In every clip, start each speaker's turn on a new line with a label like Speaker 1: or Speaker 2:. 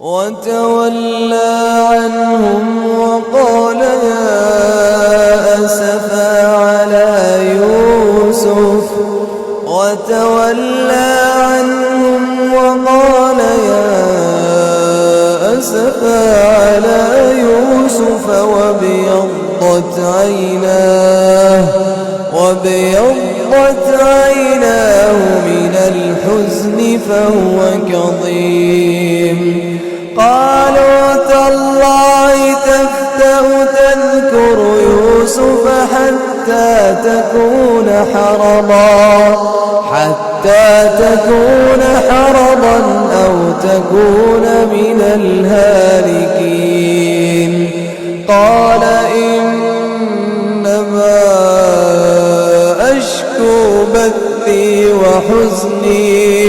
Speaker 1: وتولى عنهم وقال يا أسفا على يوسف وتولى عنهم وقال يا أسفا على يوسف وابيضت عيناه من الحزن فهو كظيم قالوا تالله تفتأ تذكر يوسف حتى تكون حرضا أو تكون من الهالكين قال إنما أشكو بثي وحزني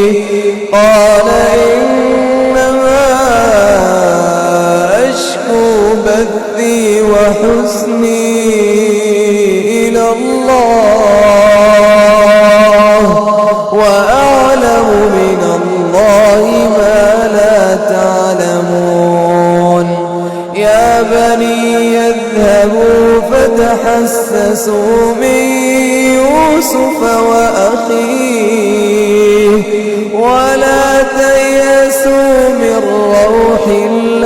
Speaker 1: إلى الله وأعلم من الله ما لا تعلمون يا بني اذهبوا فتحسسوا من يوسف وأخيه ولا تيأسوا من روح الله